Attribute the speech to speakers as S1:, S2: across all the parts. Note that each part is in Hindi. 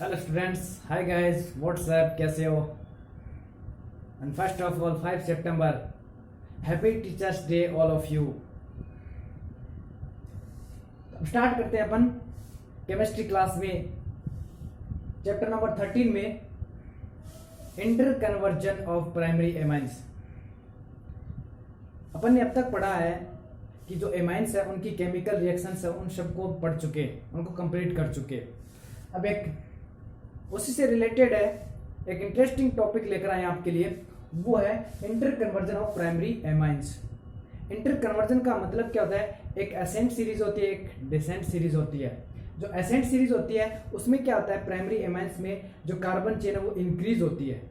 S1: Hello students, hi guys, what's up, कैसे हो? एंड फर्स्ट ऑफ ऑल 5 सितंबर, happy teachers day all of you. अब स्टार्ट करते हैं अपन केमिस्ट्री क्लास में चैप्टर नंबर 13 में inter conversion of primary amines. अपन ने अब तक पढ़ा है कि जो एमाइंस है उनकी केमिकल रिएक्शंस है उन सबको पढ़ चुके, उनको कंप्लीट कर चुके। अब एक उसी से रिलेटेड है, एक इंटरेस्टिंग टॉपिक लेकर आए आपके लिए, वो है inter conversion of primary amines. Inter conversion का मतलब क्या होता है? एक एसेंट सीरीज होती है, एक डिसेंट सीरीज होती है। जो एसेंट सीरीज होती है उसमें क्या होता है, प्राइमरी एमाइंस में जो कार्बन चेन है वो इंक्रीज होती है,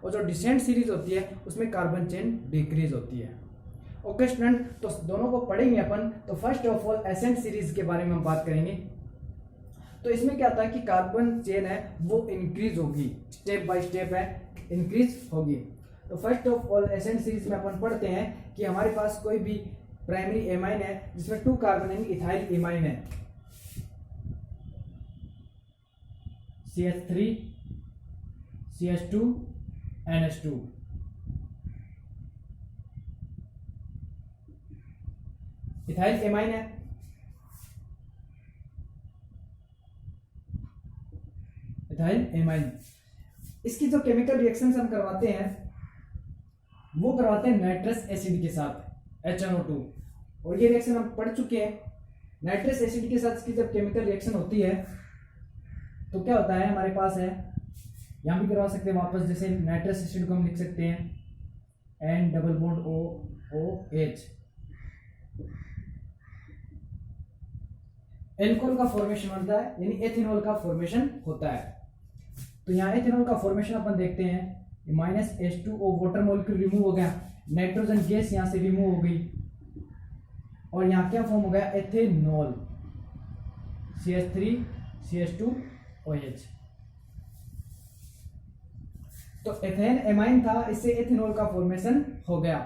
S1: और जो डिसेंट सीरीज होती है उसमें कार्बन चेन डिक्रीज होती है। ओके स्टूडेंट, तो दोनों को पढ़ेंगे अपन। तो first of all ascent series के बारे में हम बात करेंगे। तो इसमें क्या होता है कि कार्बन चेन है वो इंक्रीज होगी, स्टेप बाय स्टेप है इंक्रीज होगी। तो first of all ascent series में अपन पढ़ते हैं कि हमारे पास कोई भी प्राइमरी एमाइन है जिसमें 2 कार्बन यानी इथाइल एमाइन है, CH3 CH2 NH2। Ethyl amine है, इथाइल एमाइन। इसकी जो केमिकल रिएक्शंस हम करवाते हैं वो करवाते हैं नाइट्रस एसिड के साथ HNO2, और ये रिएक्शन हम पढ़ चुके हैं। नाइट्रस एसिड के साथ इसकी जब केमिकल रिएक्शन होती है तो क्या होता है, हमारे पास है, यहां भी करवा सकते हैं वापस, जैसे नाइट्रस एसिड को हम लिख सकते हैं N double bond OOH। Alcohol का फॉर्मेशन होता है, यानी एथेनॉल का फॉर्मेशन होता है। तो यहाँ एथेनॉल का फॉर्मेशन अपन देखते हैं, -H2O वाटर मॉलिक्यूल रिमूव हो गया, नाइट्रोजन गैस यहाँ से रिमूव हो गई, और यहाँ क्या फॉर्म हो गया, एथेनॉल, CH3 CH2OH। तो एथेन एमाइन था, इससे एथेनॉल का फॉर्मेशन हो गया।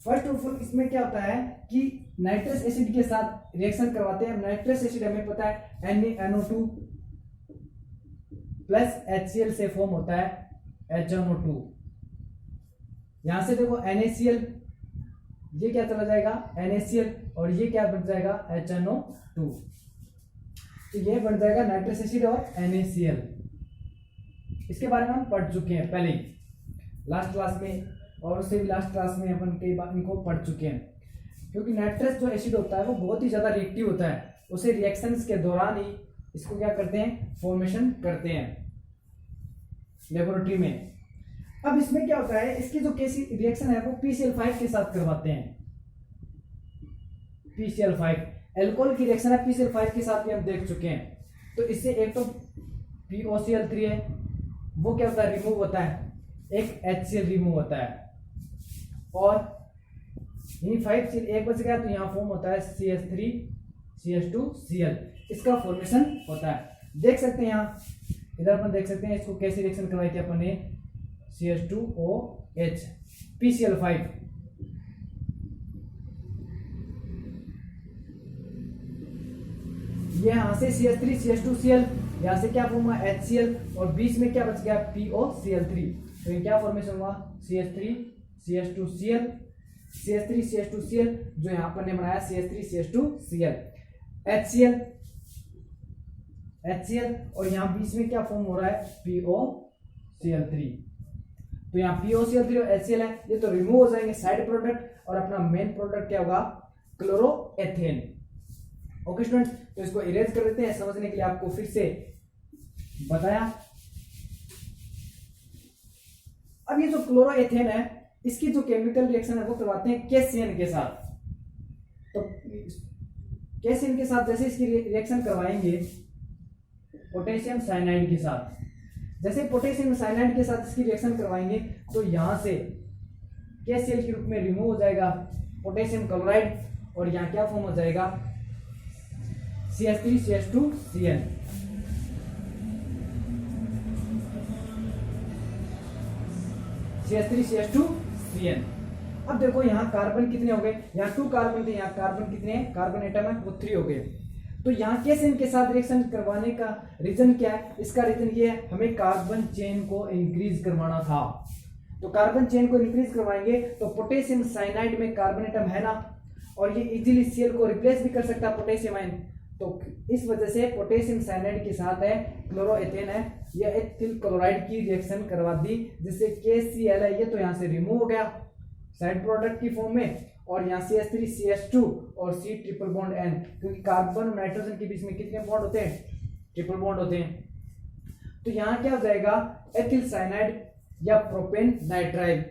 S1: फर्स्ट ऑफ ऑल इसमें क्या होता है कि नाइट्रस एसिड के साथ रिएक्शन करवाते हैं। नाइट्रस एसिड हमें पता है NaNO2 प्लस HCl से फॉर्म होता है HNO2। यहां से देखो NaCl, ये क्या चला जाएगा NaCl, और ये क्या बन जाएगा HNO2। तो ये बन जाएगा नाइट्रस एसिड और NaCl। इसके बारे में हम पढ़ चुके हैं पहले लास्ट क्लास में, और उससे भी लास्ट क्लास में अपन कई बार इनको पढ़ चुके हैं। क्योंकि नाइट्रस जो एसिड होता है वो बहुत ही ज्यादा रिएक्टिव होता है, उसे रिएक्शंस के दौरान ही इसको क्या करते हैं, फॉर्मेशन करते हैं लेबोरेटरी में। अब इसमें क्या होता है, इसकी जो कैसी रिएक्शन है वो PCl5 के साथ करवाते हैं। PCl5 एल्कोहल की रिएक्शन है, PCl5 के साथ भी हम देख चुके हैं। तो इससे एक तो POCl3 है, वो क्या होता है, रिमूव होता है, एक HCl रिमूव होता है, और 5 एक बच गया, तो यहाँ फॉर्म होता है CH3 CH2Cl। इसका फॉर्मेशन होता है, देख सकते हैं यहाँ इधर अपन देख सकते हैं इसको कैसे रिएक्शन करवाई थी अपन ने, CH2OH PCl5। ये यहां से CH3 CH2Cl, यहां से क्या फॉर्म हुआ HCl, और बीच में क्या बच गया POCl3। तो ये क्या फॉर्मेशन हुआ, CH3 CH2Cl, CH3 CH2Cl, जो यहां पर ने बनाया CH3 CH2Cl, HCl, और यहां बीच में क्या फॉर्म हो रहा है, POCl3। तो यहाँ POCl3 और HCl है, ये तो रिमूव हो जाएंगे साइड प्रोडक्ट, और अपना मेन प्रोडक्ट क्या होगा, क्लोरोएथेन। ओके स्टूडेंट्स, तो इसको इरेज कर देते हैं समझने के लिए, आपको फिर से बताया। अब ये जो क्लोरोएथेन है इसकी जो केमिकल रिएक्शन है वो करवाते हैं KCN के साथ। तो KCN के साथ जैसे इसकी रिएक्शन करवाएंगे पोटेशियम साइनाइड के साथ, जैसे पोटेशियम साइनाइड के साथ इसकी रिएक्शन करवाएंगे तो यहां से KCl के रूप में रिमूव हो जाएगा पोटेशियम क्लोराइड, और यहां क्या फॉर्म हो जाएगा, CH3 CH2Cl। CH3 CH2Cl। अब देखो यहाँ कार्बन कितने हो गए, यहाँ 2 कार्बन थे, यहाँ कार्बन कितने हैं, कार्बन एटम है वो 3 हो गए। तो यहाँ केसिन के साथ रिएक्शन करवाने का रीजन क्या है? इसका रीजन ये है, हमें कार्बन चेन को इंक्रीज करवाना था। तो कार्बन चेन को इंक्रीज करवाएंगे तो पोटेशियम साइनाइड में कार्बन एटम है ना, और ये इजीली Cl को रिप्लेस भी कर सकता है पोटेशियम आयन। तो इस वजह से पोटेशियम साइनाइड के साथ है क्लोरोएथेन है, ये एथिल क्लोराइड की रिएक्शन करवा दी, जिससे KCl है ये तो यहाँ से रिमूव हो गया साइड प्रोडक्ट की फॉर्म में, और यहाँ CH3 CH2 और C ट्रिपल बॉन्ड N, क्योंकि कार्बन और नाइट्रोजन के बीच में कितने बॉन्ड होते हैं? ट्रिपल बॉन्ड होते हैं। तो यहाँ क्या हो जाएगा? एथिल साइनाइड या propane nitrile,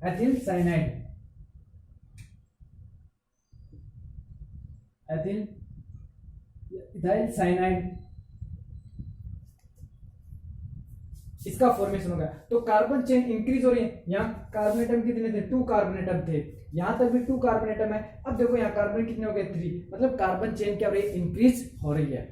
S1: ethyl cyanide, ethyl ethyl cyanide, इसका फॉर्मेशन होगा। तो कार्बन चेन इंक्रीज हो रही है। यहाँ कार्बन एटम कितने थे? 2 कार्बन एटम थे, यहां तक भी 2 कार्बन एटम है। अब देखो यहाँ कार्बन कितने हो गए? 3, मतलब कार्बन चेन क्या हो रही है? इंक्रीज हो रही है।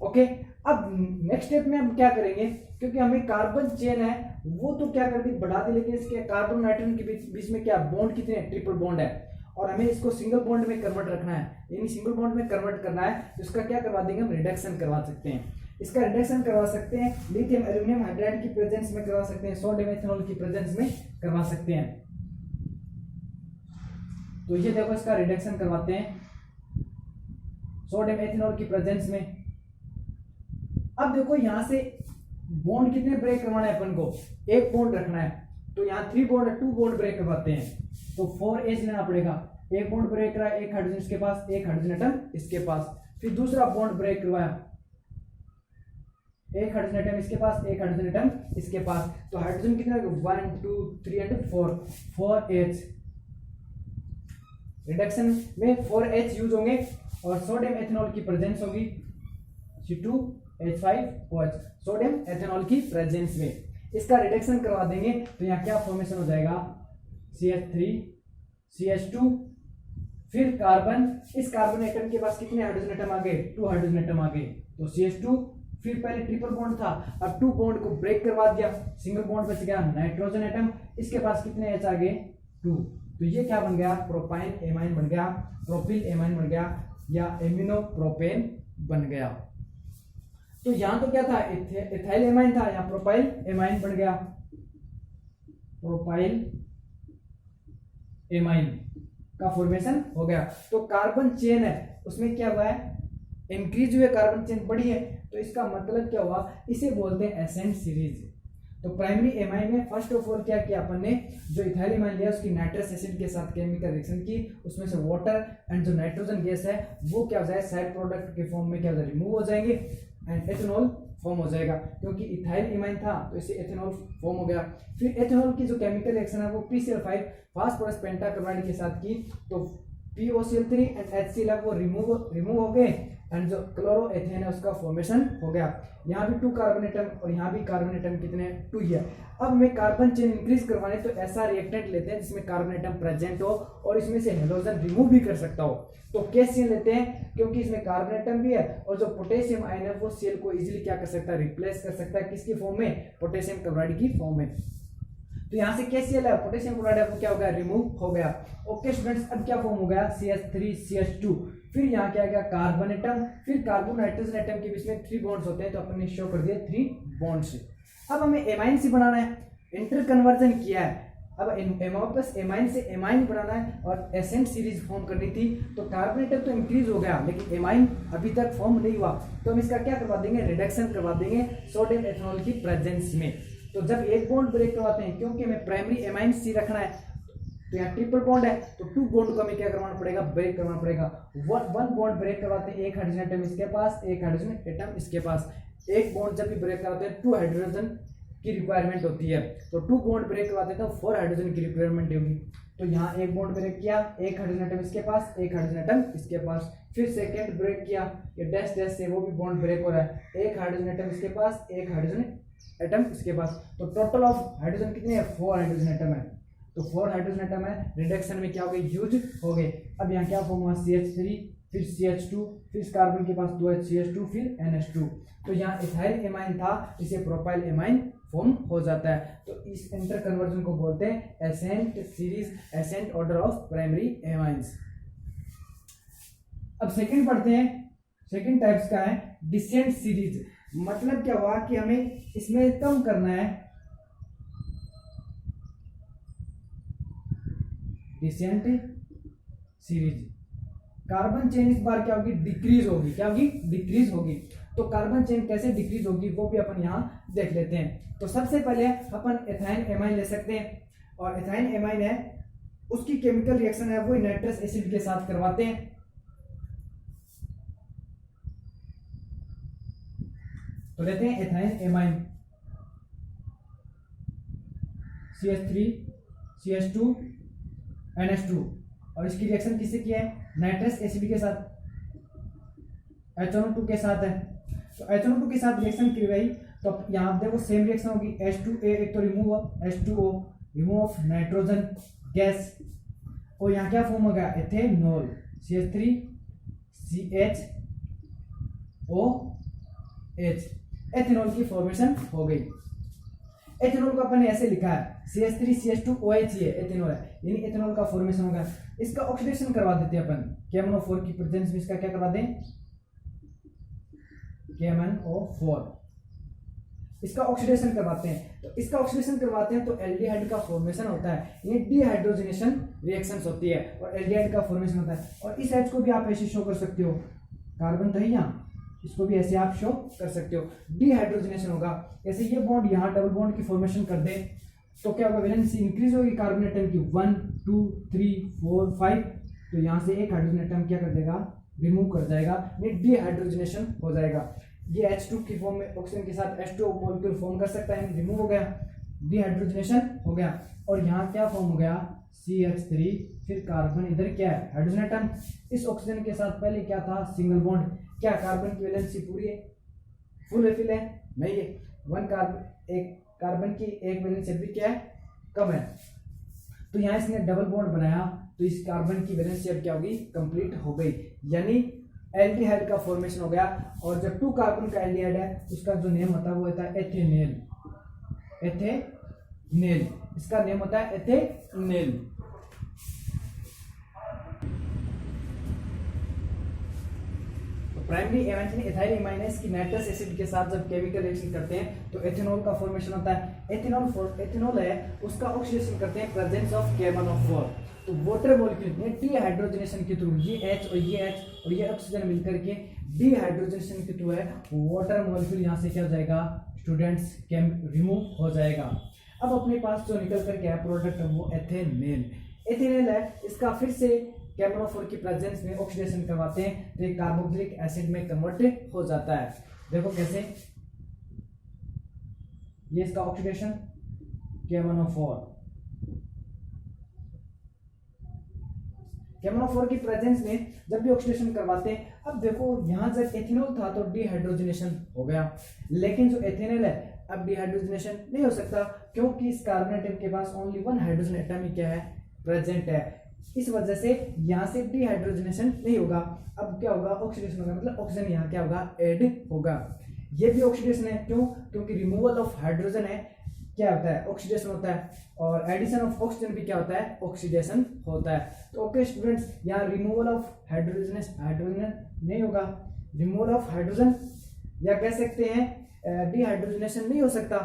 S1: ओके, अब नेक्स्ट स्टेप में हम क्या करेंगे, क्योंकि हमें कार्बन चेन है वो तो क्या कर दी? बढ़ा दी, लेकिन इसके कार्बन नाइट्रोजन के बीच में क्या बॉन्ड कितने? ट्रिपल बॉन्ड है, और हमें इसको सिंगल बॉन्ड में कन्वर्ट रखना है, यानी सिंगल बॉन्ड में कन्वर्ट करना है। तो इसका क्या करवा देंगे? हम रिडक्शन करवा सकते हैं। इसका रिडक्शन करवा सकते हैं लिथियम एल्यूमिनियम हाइड्राइड की प्रेजेंस में करवा सकते हैं, सोडियम एथेनॉल की प्रेजेंस में करवा सकते हैं। तो ये देखो इसका रिडक्शन करवाते हैं सोडियम एथेनॉल की प्रेजेंस में। अब देखो यहां से बॉन्ड कितने ब्रेक करवाना है अपन को? 1 बॉन्ड रखना है। तो यहाँ 3 बॉन्ड है, 2 बॉन्ड ब्रेक करवाते हैं, तो 4H लेना पड़ेगा। 1 बॉन्ड ब्रेक करा, 1 हाइड्रोजन इसके पास, 1 हाइड्रोजन एटम इसके पास। फिर दूसरा बॉन्ड ब्रेक करवाया, 1 हाइड्रोजन एटम इसके पास, 1 हाइड्रोजन एटम इसके पास। तो हाइड्रोजन कितने हो गए? 1 2 3 एंड 4H। रिडक्शन में 4H यूज होंगे, और सोडियम एथेनॉल की प्रेजेंस होगी C2H5OH, सोडियम एथेनॉल की प्रेजेंस में इसका रिडक्शन करवा देंगे। तो यहाँ क्या फॉर्मेशन हो जाएगा? CH3 CH2, फिर कार्बन, इस कार्बन एटम के पास कितने हाइड्रोजन एटम आ गए? 2 हाइड्रोजन एटम आ गए, तो CH2। फिर पहले ट्रिपल बॉन्ड था, अब 2 बॉन्ड को ब्रेक करवा दिया, सिंगल बॉन्ड बच गया नाइट्रोजन एटम, इसके पास कितने H आ गए? 2। तो ये क्या बन गया? प्रोपाइन एमाइन बन गया, प्रोपिल एमाइन बन गया, या एमिनो प्रोपेन बन गया। तो यहां तो क्या था? इथाइल एमाइन था, यहाँ प्रोपाइल एमाइन बन गया, प्रोपाइल एमाइन का फॉर्मेशन हो गया। तो कार्बन चेन है उसमें क्या हुआ है? इंक्रीज हुए, कार्बन चेन बढ़ी है। तो इसका मतलब क्या हुआ? इसे बोलते हैं एसेंट सीरीज। तो प्राइमरी एमाइन में फर्स्ट ऑफ ऑल क्या किया अपन ने? जो इथाइल एमाइन लिया उसकी नाइट्रस एसिड के साथ केमिकल रिएक्शन की, उसमें से वाटर एंड जो नाइट्रोजन गैस है वो क्या हो जाए? साइड प्रोडक्ट के फॉर्म में क्या हो जाए? रिमूव हो जाएंगे, एंड एथेनॉल फॉर्म हो जाएगा। क्योंकि इथाइल एमाइन था तो इससे एथेनॉल फॉर्म हो गया। फिर एथेनॉल की जो केमिकल रिएक्शन है वो PCl5 फास्फोरस पेंटाक्लोराइड के साथ की, तो POCl3 एंड HCl वो रिमूव हो गए, एंड जो क्लोरोएथेन है उसका फॉर्मेशन हो गया। यहाँ भी 2 कार्बन एटम और यहाँ भी कार्बन एटम कितने? 2 ही है। अब मैं कार्बन चेन इंक्रीज करवाने तो ऐसा रिएक्टेंट लेते हैं जिसमें कार्बन एटम प्रेजेंट हो और इसमें से हाइड्रोजन रिमूव भी कर सकता हो। तो KCl लेते हैं क्योंकि इसमें कार्बन एटम भी है, और जो पोटेशियम आयन है वो Cl को इजीली क्या कर सकता है? रिप्लेस कर सकता है। किसकी फॉर्म में? पोटेशियम क्लोराइड की फॉर्म में। तो यहाँ से KCl है, पोटेशियम क्लोराइड है, वो क्या हो गया? रिमूव हो गया। ओके स्टूडेंट्स, अब क्या फॉर्म हो गया? CH3 CH2। फिर यहाँ क्या गया? कार्बन एटम, फिर कार्बन नाइट्रोजन एटम के बीच में 3 बॉन्ड्स होते हैं, तो अपन ने शो कर दिया 3 बॉन्ड्स। अब हमें एमाइन से बनाना है, इंटर कन्वर्जन किया है। अब एमाइनस एमाइन से एमाइन बनाना है और एसेंट सीरीज फॉर्म करनी थी। तो कार्बन एटम तो इंक्रीज हो गया, लेकिन एमाइन अभी तक फॉर्म नहीं हुआ, तो हम इसका क्या करवा देंगे? रिडक्शन करवा देंगे सोडियम एथेनॉल की प्रेजेंस में। तो जब 1 बॉन्ड ब्रेक करवाते हैं, क्योंकि हमें प्राइमरी एमाइन सी रखना है, तो यहाँ ट्रिपल बॉन्ड है, तो 2 बॉन्ड को हमें क्या करवाना पड़ेगा? ब्रेक करवाना पड़ेगा। 1 बॉन्ड ब्रेक करवाते हैं, 1 हाइड्रोजन एटम इसके पास, 1 हाइड्रोजन एटम इसके पास। 1 बॉन्ड जब भी ब्रेक करवाते हैं 2 हाइड्रोजन की रिक्वायरमेंट होती है, तो 2 बॉन्ड ब्रेक करवाते हैं तो 4 हाइड्रोजन की रिक्वायरमेंट होगी। तो यहाँ 1 बॉन्ड ब्रेक किया, 1 हाइड्रोजन एटम इसके पास, 1 हाइड्रोजन एटम इसके पास। फिर सेकेंड ब्रेक किया, ये डैश डैश से वो भी बॉन्ड ब्रेक हो रहा है, 1 हाइड्रोजन एटम इसके पास, 1 हाइड्रोजन एटम इसके पास। तो टोटल ऑफ हाइड्रोजन कितने हैं? 4 हाइड्रोजन एटम है। तो 4 हाइड्रोजन एटम है, रिडक्शन में क्या हो गए? यूज हो गए। अब यहाँ क्या फॉर्म हुआ? CH3, फिर CH2, फिर इस कार्बन के पास 2H CH2, फिर NH2। तो यहाँ इथाइल एमाइन था, इसे प्रोपाइल एमाइन फॉर्म हो जाता है। तो इस इंटर कन्वर्जन को बोलते हैं ascent series, ascent order of primary amines. अब सेकंड पढ़ते हैं, सेकंड टाइप्स का है डिसेंट सीरीज। मतलब क्या हुआ कि हमें इसमें कम करना है, डिसेंट सीरीज। कार्बन चेन इस बार क्या होगी, डिक्रीज होगी। क्या होगी, डिक्रीज होगी। तो कार्बन चेन कैसे डिक्रीज होगी वो भी अपन यहां देख लेते हैं। तो सबसे पहले अपन एथाइन एमाइन ले सकते हैं, और एथाइन एमाइन है उसकी केमिकल रिएक्शन है वो नाइट्रस एसिड के साथ करवाते हैं। तो लेते हैं ethyne amine, CH3 CH2 NH2, और इसकी रिएक्शन किससे किया है, नाइट्रस एसिड के साथ, HNO2 के साथ है। तो HNO2 के साथ रिएक्शन की गई तो यहाँ देखो सेम रिएक्शन होगी, H2A एक तो remove H2O, remove of nitrogen gas, और यहाँ क्या फॉर्म होगा, एथेनॉल, CH3 CHOH, एथेनॉल की फॉर्मेशन हो गई। एथेनॉल को अपन ने ऐसे लिखा है CH3 CH2OH, ये एथेनॉल है, यानी एथेनॉल का फॉर्मेशन होगा। इसका ऑक्सीडेशन करवा देते हैं अपन, KMnO4 की प्रेजेंस में इसका क्या करवा दें, KMnO4, इसका ऑक्सीडेशन करवाते हैं। तो इसका ऑक्सीडेशन करवाते हैं तो एल्डिहाइड का फॉर्मेशन होता है, ये डिहाइड्रोजनेशन रिएक्शंस होती है और एल्डिहाइड का फॉर्मेशन होता है। और इस H को भी आप ऐसे शो कर सकते हो, कार्बन तो है यहाँ, इसको भी ऐसे आप शो कर सकते हो, डिहाइड्रोजनेशन होगा। ऐसे ये बॉन्ड यहाँ डबल बॉन्ड की फॉर्मेशन कर दे तो क्या होगा, वैलेंसी इंक्रीज होगी कार्बन एटम की 1 2 3 4 5, तो यहाँ से एक हाइड्रोजन एटम क्या कर देगा, रिमूव कर जाएगा, ये डिहाइड्रोजनेशन हो जाएगा। ये H2 की फॉर्म में ऑक्सीजन के साथ H2O मॉलिक्यूल फॉर्म कर सकता है, रिमूव हो गया, डिहाइड्रोजनेशन हो गया। और यहाँ क्या फॉर्म हो गया, CH3, फिर कार्बन इधर क्या है, हाइड्रोजन एटम, इस ऑक्सीजन के साथ पहले क्या था, सिंगल बॉन्ड। क्या कार्बन की वैलेंसी पूरी है, फुल रिफिल है, नहीं है, वन कार्बन, एक कार्बन की एक वैलेंसी भी क्या है, कम है। तो यहाँ इसने डबल बॉन्ड बनाया तो इस कार्बन की वैलेंसी अब क्या होगी, कंप्लीट हो गई, यानी एल्डिहाइड का फॉर्मेशन हो गया। और जब 2 कार्बन का एल्डिहाइड है उसका जो नेम होता है वो होता है एथेनेल, एथेनेल, इसका नेम होता है एथेनेल। प्राइमरी एमाइन एथाइल एमाइन है, इसकी नाइट्रस एसिड के साथ जब केमिकल रिएक्शन करते हैं तो एथेनॉल का फॉर्मेशन होता है। एथेनॉल है उसका ऑक्सीडेशन करते हैं प्रेजेंस ऑफ KMnO4। तो वाटर मॉलिक्यूल में डिहाइड्रोजनेशन के थ्रू ये H और ये H और ये ऑक्सीजन मिलकर के डिहाइड्रोजनेशन के थ्रू है वाटर मॉलिक्यूल यहाँ से क्या हो जाएगा, स्टूडेंट्स, रिमूव हो जाएगा। अब अपने पास जो निकल करके है प्रोडक्ट वो एथेनेल, एथेनेल है, इसका फिर से KMnO4 की प्रेजेंस में ऑक्सीडेशन करवाते हैं तो ये कार्बोक्सिलिक एसिड में कन्वर्ट हो जाता है। देखो कैसे, ये इसका ऑक्सीडेशन KMnO4 की प्रेजेंस में जब भी ऑक्सीडेशन करवाते हैं। अब देखो यहाँ जब एथेनॉल था तो डिहाइड्रोजनेशन हो गया, लेकिन जो एथेनॉल है अब डिहाइड्रोजनेशन नहीं हो सकता क्योंकि इस कार्बन एटम के पास ओनली 1 हाइड्रोजन एटम ही क्या है, प्रेजेंट है। इस वजह से यहाँ से डिहाइड्रोजनेशन नहीं होगा। अब क्या होगा, ऑक्सीडेशन होगा, मतलब ऑक्सीजन यहाँ क्या होगा, ऐड होगा। ये भी ऑक्सीडेशन है, क्यों, क्योंकि रिमूवल ऑफ हाइड्रोजन है, क्या होता है, ऑक्सीडेशन होता है, और एडिशन ऑफ ऑक्सीजन भी क्या होता है, ऑक्सीडेशन होता है। तो ओके स्टूडेंट्स, यहाँ रिमूवल ऑफ हाइड्रोजन नहीं होगा, रिमूवल ऑफ हाइड्रोजन या कह सकते हैं डिहाइड्रोजनेशन नहीं हो सकता,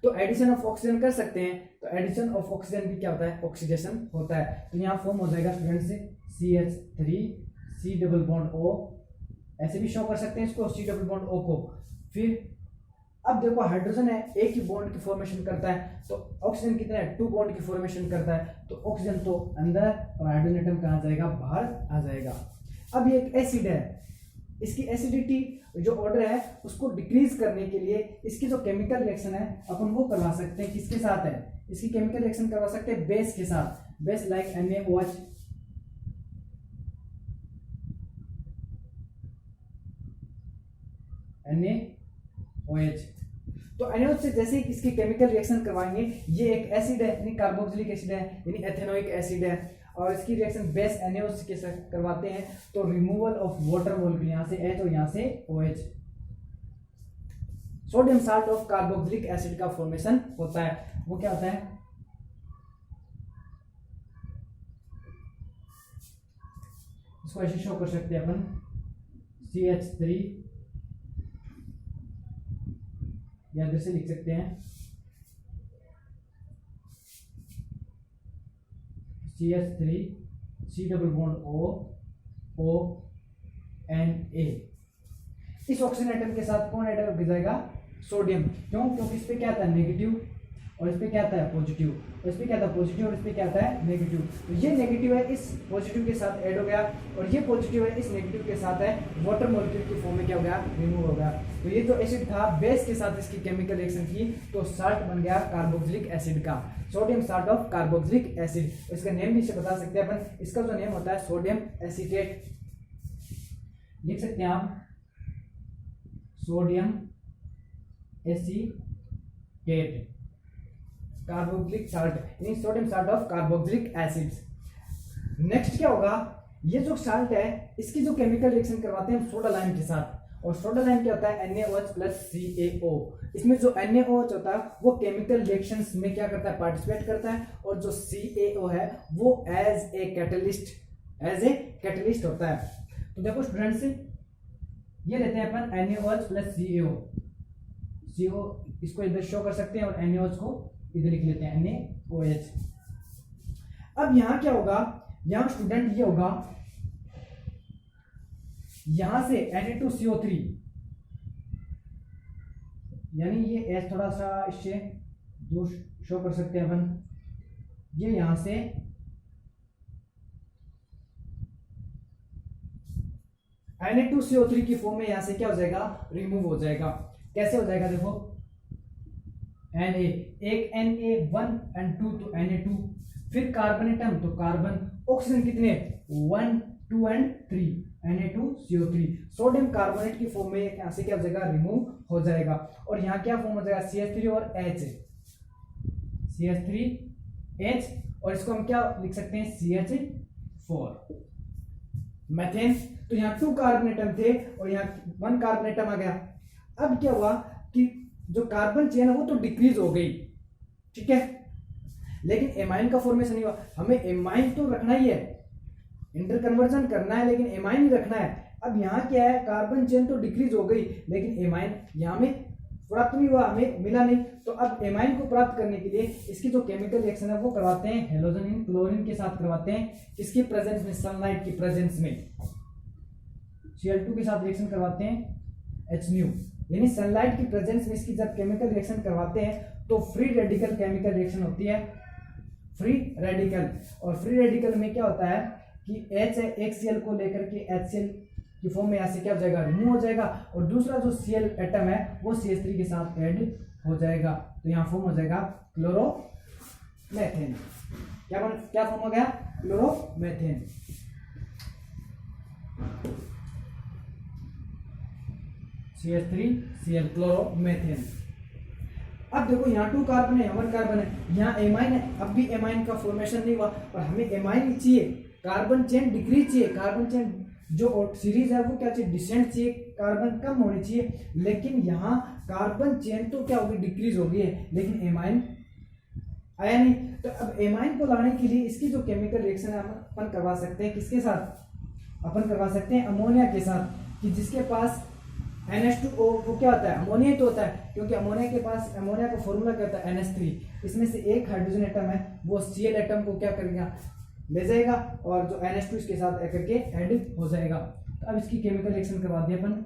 S1: तो एडिशन ऑफ ऑक्सीजन कर सकते हैं। तो एडिशन ऑफ ऑक्सीजन भी क्या होता है, ऑक्सीडेशन होता है। तो यहाँ फॉर्म हो जाएगा students CH3 C double bond O, ऐसे भी शो कर सकते हैं इसको, C डबल बॉन्ड O को। फिर अब देखो हाइड्रोजन है, एक ही बॉन्ड की फॉर्मेशन करता है, तो ऑक्सीजन कितना है, 2 बॉन्ड की फॉर्मेशन करता है, तो ऑक्सीजन तो अंदर और हाइड्रोजन एटम कहाँ जाएगा, बाहर आ जाएगा। अब ये एक एसिड है, इसकी एसिडिटी जो ऑर्डर है उसको डिक्रीज करने के लिए इसकी जो केमिकल रिएक्शन है अपन वो करवा सकते हैं, किसके साथ है, इसकी केमिकल रिएक्शन करवा सकते हैं बेस के साथ, बेस लाइक NaOH, NaOH। तो NaOH से जैसे ही इसकी केमिकल रिएक्शन करवाएंगे, ये एक एसिड है यानी कार्बोक्सिलिक एसिड है यानी एथेनोइक एसिड है, और इसकी रिएक्शन बेस NaOH के साथ करवाते हैं तो रिमूवल ऑफ वाटर मॉलिक्यूल, यहाँ से H और यहाँ से OH, sodium salt of carboxylic acid का फॉर्मेशन होता है। वो क्या होता है, इसको ऐसे शो कर सकते हैं अपन CH3, या इधर से लिख सकते हैं CH3 C double bond O Na। इस ऑक्सीजन एटम के साथ कौन एटम गिर जाएगा? सोडियम। क्यों? क्योंकि इस पे क्या आता है? नेगेटिव, और इस पे क्या आता है? पॉजिटिव। और इस पे क्या आता है? पॉजिटिव, और इस पे क्या आता है? नेगेटिव। तो ये नेगेटिव है इस पॉजिटिव के साथ ऐड हो गया, और ये पॉजिटिव है इस नेगेटिव के साथ है, वाटर मॉलिक्यूल की फॉर्म में क्या हो गया? रिमूव हो गया। तो ये तो एसिड था, बेस के साथ इसकी केमिकल रिएक्शन की तो साल्ट बन गया कार्बोक्सिलिक एसिड का, sodium salt of carboxylic acid. इसका नेम भी इसे बता सकते हैं अपन, इसका जो नेम होता है सोडियम एसीटेट, लिख सकते हैं आप सोडियम एसीटेट, कार्बोक्सिलिक साल्ट यानी sodium salt of carboxylic acids. Next क्या होगा? ये जो साल्ट है इसकी जो केमिकल रिएक्शन करवाते हैं सोडा लाइम के साथ, और सोडा लाइम क्या होता है? NaOH plus CaO। इसमें जो NaOH होता है वो केमिकल रिएक्शंस में क्या करता है? पार्टिसिपेट करता है, और जो CaO है वो एज ए कैटलिस्ट होता है। तो देखो स्टूडेंट्स, ये लेते हैं अपन NaOH प्लस CO, इसको इधर शो कर सकते हैं, और NaOH को इधर लिख लेते हैं NaOH। अब यहां क्या होगा? यहां स्टूडेंट ये होगा, यहां से Na2CO3, यानी ये H थोड़ा सा इससे दूर शो कर सकते हैं अपन, ये यहां से Na2CO3 की फॉर्म में यहां से क्या हो जाएगा? रिमूव हो जाएगा। कैसे हो जाएगा? देखो Na, एक Na 1 and 2 तो Na2, फिर कार्बन एटम तो कार्बन, ऑक्सीजन कितने? 1 2 and 3 Na2CO3। सोडियम कार्बोनेट की फॉर्म में यहां से क्या हो जाएगा? रिमूव हो जाएगा, और यहां क्या फॉर्म हो जाएगा? CH3 और H, CH3H, और इसको हम क्या लिख सकते हैं? CH4 methane. तो यहाँ 2 कार्बन एटम थे और यहाँ 1 कार्बन एटम आ गया। अब क्या हुआ कि जो कार्बन चेन है वो तो डिक्रीज हो गई, ठीक है, लेकिन एमाइन का फॉर्मेशन नहीं हुआ। हमें एमाइन तो रखना ही है, इंटर कन्वर्जन करना है, लेकिन एमाइन ही रखना है। अब यहाँ क्या है? कार्बन चेन तो डिक्रीज हो गई, लेकिन एमाइन यहाँ में प्राप्त नहीं हुआ, हमें मिला नहीं। तो अब एमाइन को प्राप्त करने के लिए इसकी जो केमिकल रिएक्शन है वो करवाते हैं हेलोजन इन क्लोरीन के साथ करवाते हैं, किसकी प्रेजेंस में? सनलाइट की प्रेजेंस में। Cl2 के साथ रिएक्शन करवाते हैं HNu, यानी सनलाइट की प्रेजेंस में इसकी जब केमिकल रिएक्शन करवाते हैं तो फ्री रेडिकल केमिकल रिएक्शन होती है, फ्री रेडिकल। और फ्री रेडिकल में क्या होता है कि H है, एक Cl को लेकर के HCl की फॉर्म में यहाँ से क्या हो जाएगा? रिमूव हो जाएगा, और दूसरा जो Cl एटम है वो CH3 के साथ ऐड हो जाएगा, तो यहाँ फॉर्म हो जाएगा क्लोरोमेथेन। क्या फॉर्म हो गया? क्लोरोमेथेन। CH3Cl chloromethane. अब देखो यहाँ 2 कार्बन है, 1 कार्बन है, यहाँ एमाइन है, अब भी एमाइन का फॉर्मेशन नहीं हुआ, और हमें एमाइन चाहिए, कार्बन चेन डिक्रीज चाहिए, कार्बन चेन जो सीरीज है वो क्या चाहिए? डिसेंट चाहिए, कार्बन कम होनी चाहिए, लेकिन यहाँ कार्बन चेन तो क्या होगी? डिक्रीज हो गई है, लेकिन एमाइन आया नहीं। तो अब एमाइन को लाने के लिए इसकी जो केमिकल रिएक्शन है अपन करवा सकते हैं, किसके साथ? अपन करवा सकते हैं अमोनिया के साथ, कि जिसके पास NH2O वो क्या होता है? अमोनिया तो होता है, क्योंकि अमोनिया के पास, अमोनिया का फॉर्मूला क्या होता है? NH3। इसमें से एक हाइड्रोजन एटम है वो Cl एटम को क्या करेगा? ले जाएगा, और जो NH2 इसके साथ आकर के ऐड हो जाएगा। तो अब इसकी केमिकल रिएक्शन करवा दिया अपन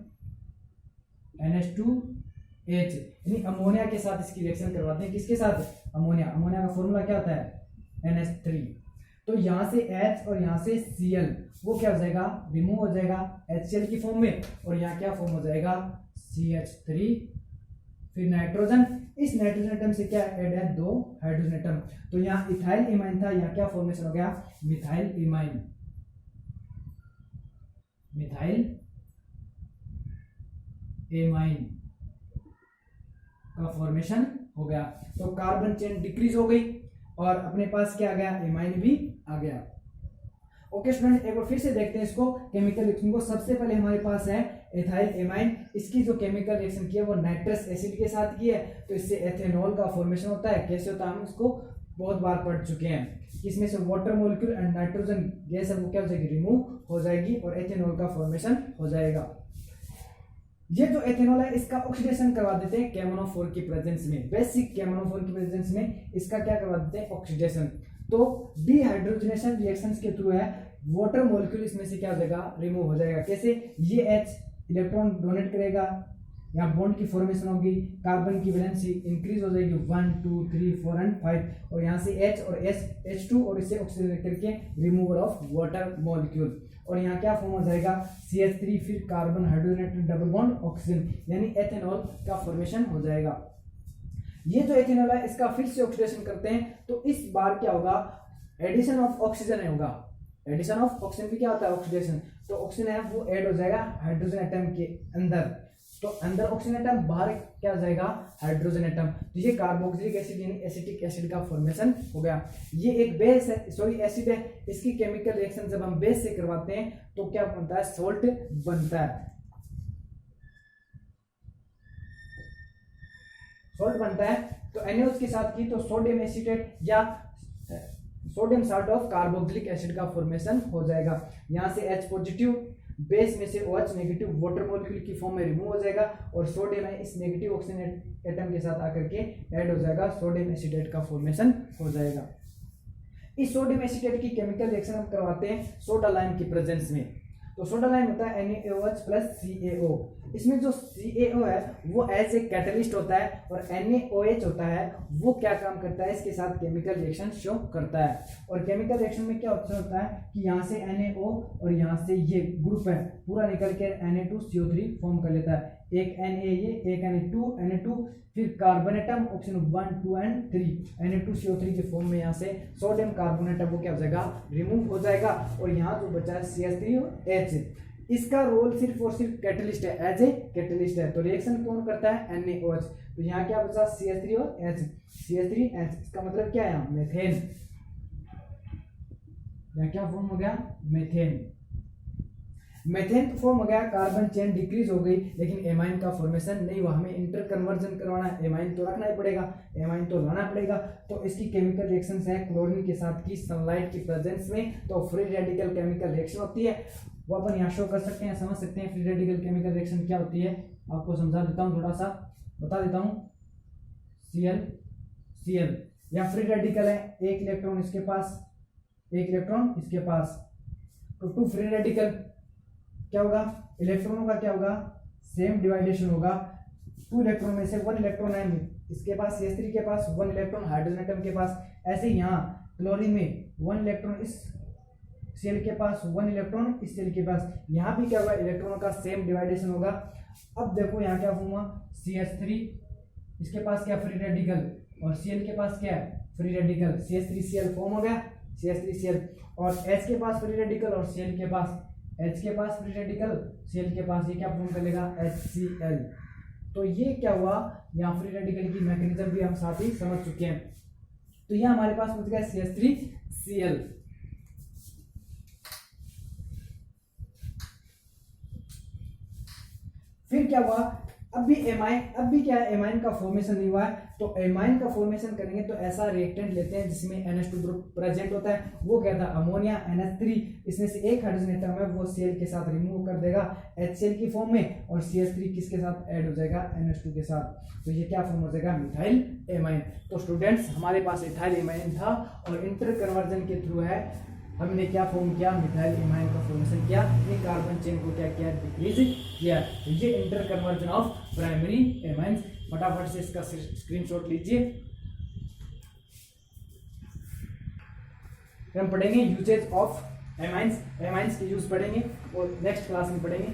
S1: NH2H, यानी अमोनिया के साथ इसकी रिएक्शन करवाते हैं, किसके साथ? अमोनिया। अमोनिया का फॉर्मूला क्या होता है? NH3। तो यहाँ से H और यहाँ से Cl वो क्या हो जाएगा? रिमूव हो जाएगा HCl की फॉर्म में, और यहाँ क्या फॉर्म हो जाएगा? CH3, फिर नाइट्रोजन। इस नाइट्रोजन एटम से क्या ऐड है? 2 हाइड्रोजन एटम। तो यहाँ इथाइल इमाइन था, यहाँ क्या फॉर्मेशन हो गया? Methyl imine. मिथाइल एमाइन का फॉर्मेशन हो गया। तो कार्बन चेन डिक्रीज हो गई, और अपने पास क्या आ गया? एमाइन भी आ गया। ओके स्टूडेंट, एक बार फिर से देखते हैं इसको केमिकल रिएक्शन को। सबसे पहले हमारे पास है एथाइल एमाइन, इसकी जो केमिकल रिएक्शन की है वो नाइट्रस एसिड के साथ की है, तो इससे एथेनॉल का फॉर्मेशन होता है। कैसे होता है? हम इसको बहुत बार पढ़ चुके हैं। इसमें से water molecule and nitrogen gas है वो क्या हो जाएगी, रिमूव हो जाएगी और एथेनॉल का फॉर्मेशन हो जाएगा। ये जो एथेनॉल है इसका ऑक्सीडेशन करवा देते हैं KMnO4 की प्रेजेंस में, बेसिक KMnO4 की प्रेजेंस में इसका क्या करवा देते हैं, ऑक्सीडेशन। तो डिहाइड्रोजनेशन रिएक्शंस के थ्रू है वाटर मॉलिक्यूल इसमें से क्या हो जाएगा, रिमूव हो जाएगा। कैसे, ये H इलेक्ट्रॉन डोनेट करेगा, यहाँ बॉन्ड की फॉर्मेशन होगी, कार्बन की वैलेंसी इंक्रीज हो जाएगी 1 2 3 4 एंड 5 और यहाँ से H और H2 और इसे ऑक्सीजन करके रिमूवल ऑफ वाटर मॉलिक्यूल और यहाँ क्या फॉर्म हो जाएगा, CH3 फिर carbon hydrogen double bond oxygen यानी एथेनॉल का फॉर्मेशन हो जाएगा। ये जो एथेनॉल है इसका फिर से ऑक्सीडेशन करते हैं तो इस बार क्या होगा, एडिशन ऑफ ऑक्सीजन होगा। एडिशन ऑफ ऑक्सीजन भी क्या होता है, ऑक्सीडेशन। तो ऑक्सीजन है वो ऐड हो जाएगा हाइड्रोजन एटम के अंदर, तो अंदर ऑक्सीजन एटम, बाहर क्या हो जाएगा, हाइड्रोजन एटम। तो ये कार्बोक्सिलिक एसिड यानी एसिटिक एसिड का फॉर्मेशन हो गया। ये एक बेस है, सॉरी एसिड है, इसकी केमिकल रिएक्शन जब हम बेस से करवाते हैं तो क्या बनता है, सॉल्ट बनता है। सॉल्ट बनता है तो NaOH के साथ की तो सोडियम एसीटेट या sodium salt of carboxylic acid का फॉर्मेशन हो जाएगा। यहाँ से H पॉजिटिव बेस में से OH नेगेटिव वाटर मॉलिक्यूल की फॉर्म में रिमूव हो जाएगा और सोडियम है इस नेगेटिव ऑक्सीजन एटम के साथ आकर के ऐड हो जाएगा, सोडियम एसीटेट का फॉर्मेशन हो जाएगा। इस सोडियम एसीटेट की केमिकल रिएक्शन हम करवाते हैं सोडा लाइम की प्रेजेंस में। तो सोडा लाइम होता है NaOH प्लस CaO। इसमें जो CaO है वो एज ए कैटलिस्ट होता है और NaOH होता है वो क्या काम करता है, इसके साथ केमिकल रिएक्शन शो करता है। और केमिकल रिएक्शन में क्या होता है कि यहाँ से NaO और यहाँ से ये ग्रुप है पूरा निकल के Na2CO3 फॉर्म कर लेता है। एक Na ये, एक Na2 फिर carbon atom oxygen 1 2 and 3 Na2CO3 के फॉर्म में यहाँ से सोडियम कार्बन एटम वो क्या हो जाएगा, रिमूव हो जाएगा और यहाँ जो बचा है CH3 और H, इसका रोल सिर्फ और सिर्फ कैटलिस्ट है, एज ए कैटलिस्ट है। तो रिएक्शन कौन करता है, NaOH। तो यहाँ क्या बचा, CH3 और H, CH3H, इसका मतलब क्या है, मेथेन। यहाँ क्या फॉर्म हो गया, मेथेन। मेथेन तो फॉर्म हो गया, कार्बन चेन डिक्रीज हो गई लेकिन एमाइन का फॉर्मेशन नहीं हुआ। हमें इंटर कन्वर्जन करवाना है, एमाइन तो रखना ही पड़ेगा, एमाइन तो लाना पड़ेगा। तो इसकी केमिकल रिएक्शंस है क्लोरीन के साथ की सनलाइट की प्रेजेंस में, तो फ्री रेडिकल केमिकल रिएक्शन होती है वो अपन यहाँ शो कर सकते हैं, समझ सकते हैं फ्री रेडिकल केमिकल रिएक्शन क्या होती है। आपको समझा देता हूँ, थोड़ा सा बता देता हूँ। Cl या फ्री रेडिकल है, एक इलेक्ट्रॉन इसके पास, एक इलेक्ट्रॉन इसके पास, तो टू फ्री रेडिकल क्या होगा, इलेक्ट्रॉनों का क्या होगा, सेम डिवाइडेशन होगा। 2 इलेक्ट्रॉन में से 1 इलेक्ट्रॉन है इसके पास, CH3 के पास 1 इलेक्ट्रॉन हाइड्रोजन एटम के पास। ऐसे ही यहाँ क्लोरीन में 1 इलेक्ट्रॉन इस सेल के पास, 1 इलेक्ट्रॉन इस सेल के पास। यहाँ भी क्या होगा, इलेक्ट्रॉनों का सेम डिवाइडेशन होगा। अब देखो यहाँ क्या हुआ, CH3 इसके पास क्या, फ्री रेडिकल, और Cl के पास क्या है, फ्री रेडिकल। CH3Cl फॉर्म हो गया, CH3Cl, और H के पास फ्री रेडिकल और Cl के पास, H के पास फ्री रेडिकल, Cl के पास, ये क्या फॉर्म कर लेगा, HCl। तो ये क्या हुआ, यहाँ फ्री रेडिकल की मैकेनिज्म भी हम साथ ही समझ चुके हैं। तो ये हमारे पास बच गया CH3Cl। फिर क्या हुआ, अब भी क्या है, एमाइन का फॉर्मेशन नहीं हुआ है। तो एमाइन का फॉर्मेशन करेंगे तो ऐसा रिएक्टेंट लेते हैं जिसमें NH2 ग्रुप प्रेजेंट होता है, वो क्या था, अमोनिया NH3। इसमें से एक हाइड्रोजन एटम है वो Cl के साथ रिमूव कर देगा HCl की फॉर्म में, और CH3 किसके साथ ऐड हो जाएगा, NH2 के साथ। तो ये क्या फॉर्म हो जाएगा, मिथाइल एमाइन। तो स्टूडेंट्स हमारे पास इथाइल एमाइन था और इंटर कन्वर्जन के थ्रू है हमने क्या फॉर्म किया, मिथाइल एमाइन का फॉर्मेशन किया, ये कार्बन चेन को क्या किया, डिक्रीज किया। ये inter conversion of primary amines. फटाफट से इसका स्क्रीनशॉट लीजिए। हम पढ़ेंगे यूजेज ऑफ एमाइंस, एमाइंस के यूज पढ़ेंगे और नेक्स्ट क्लास में पढ़ेंगे।